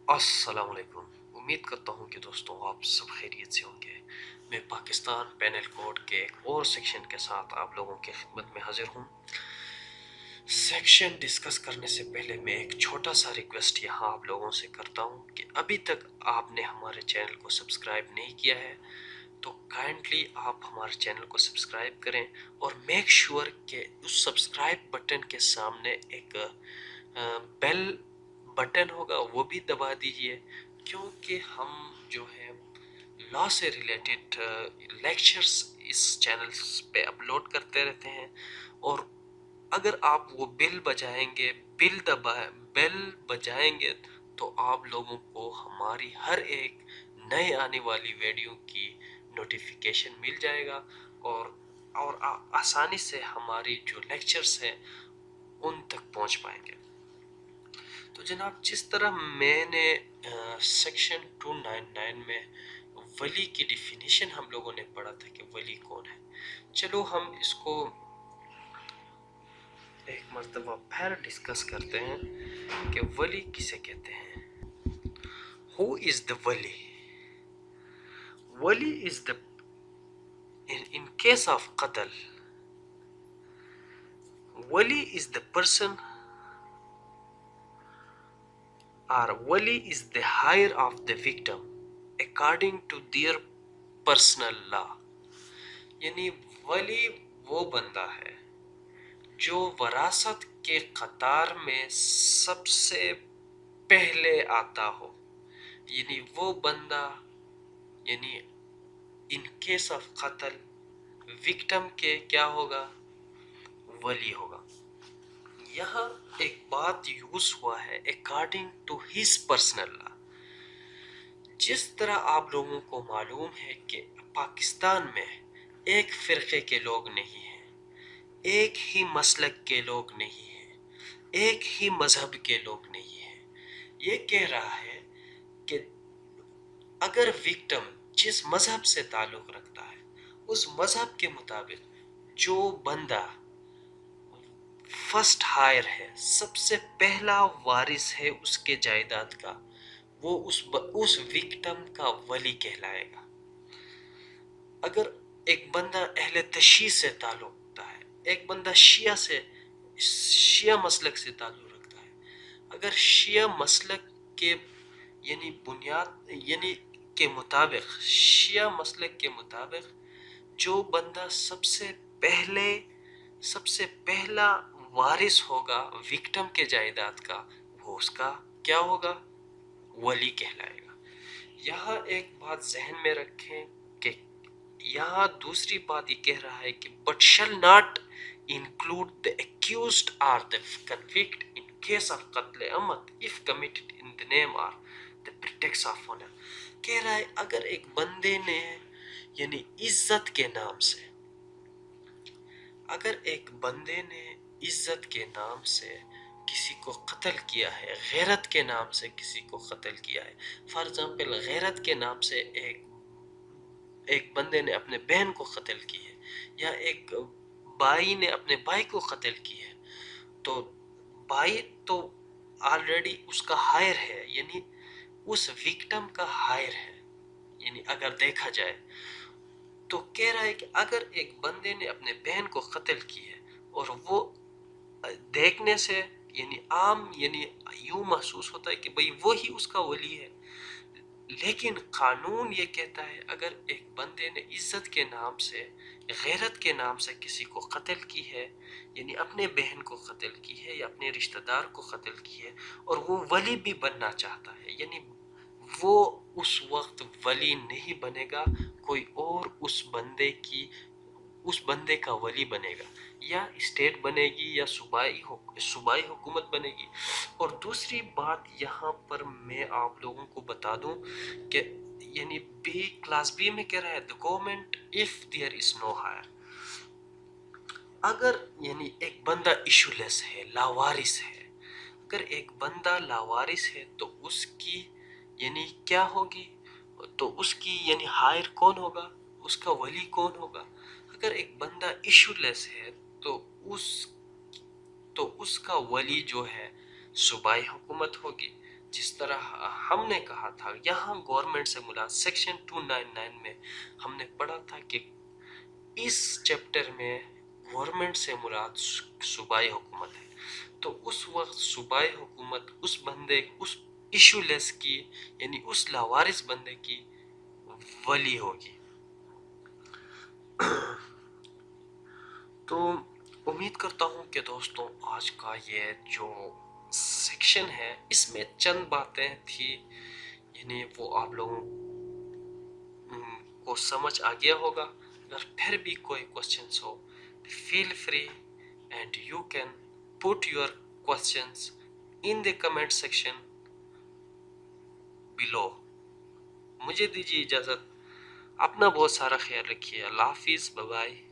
अस्सलाम वालेकुम। उम्मीद करता हूँ कि दोस्तों आप सब खैरियत से होंगे। मैं पाकिस्तान पैनल कोड के एक और सेक्शन के साथ आप लोगों की खिदमत में हाजिर हूँ। सेक्शन डिस्कस करने से पहले मैं एक छोटा सा रिक्वेस्ट यहाँ आप लोगों से करता हूँ कि अभी तक आपने हमारे चैनल को सब्सक्राइब नहीं किया है तो काइंडली आप हमारे चैनल को सब्सक्राइब करें और मेक श्योर कि उस सब्सक्राइब बटन के सामने एक बेल बटन होगा वो भी दबा दीजिए, क्योंकि हम जो है लॉ से रिलेटेड लेक्चर्स इस चैनल पे अपलोड करते रहते हैं। और अगर आप वो बेल बजाएंगे तो आप लोगों को हमारी हर एक नए आने वाली वीडियो की नोटिफिकेशन मिल जाएगा और आसानी से हमारी जो लेक्चर्स हैं उन तक पहुंच पाएंगे। तो जनाब, जिस तरह मैंने सेक्शन 299 में वली की डिफिनीशन हम लोगों ने पढ़ा था कि वली कौन है, चलो हम इसको एक मर्तबा फिर डिस्कस करते हैं कि वली किसे कहते हैं। Who is the Wali? Wali is the in case of qatl, wali is the person or wali is the hire of the victim according to their personal law। यानी वली वो बंदा है जो वरासत के कतार में सबसे पहले आता हो। यानी वो बंदा, यानी इन केस ऑफ कत्ल विक्टिम के क्या होगा? वली होगा। यहाँ एक बात यूज हुआ है according to his personal law. जिस तरह आप लोगों को मालूम है कि पाकिस्तान में एक फिरके के लोग नहीं हैं, एक ही मसलक के लोग नहीं हैं, एक ही मजहब के लोग नहीं हैं। ये कह रहा है कि अगर विक्टिम जिस मजहब से ताल्लुक़ रखता है उस मजहब के मुताबिक जो बंदा फर्स्ट हायर है, सबसे पहला वारिस है उसके जायदाद का, वो उस विक्टिम का वली कहलाएगा। अगर एक बंदा अहले तशी से ताल्लुक़ रखता है, एक बंदा शिया मसलक से ताल्लुक़ रखता है, अगर शिया मसलक के यानी बुनियाद यानी के मुताबिक, शिया मसलक के मुताबिक जो बंदा सबसे पहला वारिस होगा विक्टिम के जायदाद का, वो उसका क्या होगा? वली कहलाएगा। यहाँ एक बात जहन में रखें कि यहाँ दूसरी बात ये कह रहा है कि but shall not include the accused or the convict in case of qatl amad if committed in the name or the pretext of honor। कह रहा है अगर एक बंदे ने यानी इज्जत के नाम से, अगर एक बंदे ने इज्जत के नाम से किसी को कत्ल किया है, गैरत के नाम से किसी को कत्ल किया है, फॉर एग्जाम्पल गैरत के नाम से एक बंदे ने अपने बहन को कत्ल की है, या एक भाई ने अपने भाई को कत्ल की है, तो भाई तो ऑलरेडी उसका हायर है, यानी उस विक्टिम का हायर है। यानी अगर देखा जाए तो कह रहा है कि अगर एक बंदे ने अपने बहन को कत्ल की है और वो देखने से यानी यूं महसूस होता है कि भाई वो ही उसका वली है, लेकिन कानून ये कहता है अगर एक बंदे ने इज्जत के नाम से, गैरत के नाम से किसी को कत्ल की है, यानी अपने बहन को कत्ल की है या अपने रिश्तेदार को कत्ल की है, और वो वली भी बनना चाहता है, यानी वो उस वक्त वली नहीं बनेगा, कोई और उस बंदे का वली बनेगा, या स्टेट बनेगी या सूबाई हुकूमत बनेगी। और दूसरी बात यहाँ पर मैं आप लोगों को बता दूं कि यानी क्लास बी में कह रहा है the government if there is no higher. अगर यानी एक बंदा इशूलेस है, लावारिस है, अगर एक बंदा लावारिस है तो उसकी यानी क्या होगी? तो उसकी यानी हायर कौन होगा? उसका वली कौन होगा? अगर एक बंदा इशूलेस है तो उसका वली जो है सूबाई हुकूमत होगी। جس طرح ہم نے کہا تھا یہاں گورنمنٹ سے مراد سیکشن 299 میں ہم نے پڑھا تھا کہ اس چیپٹر میں گورنمنٹ سے مراد صوبائی حکومت ہے، تو اس وقت صوبائی حکومت اس بندے اس ایشو لیس کی یعنی اس لاوارث بندے کی ولی ہوگی۔ تو امید کرتا ہوں کہ دوستوں آج کا یہ جو سیکشن ہے اس میں چند باتیں تھی، یعنی وہ آپ لوگوں کو سمجھ آ گیا ہوگا۔ اگر پھر بھی کوئی questions who feel free and you can put your questions in the comment section below۔ مجھے دیجیے اجازت، اپنا بہت سارا خیال رکھیے، اللہ حافظ، بائے بائے۔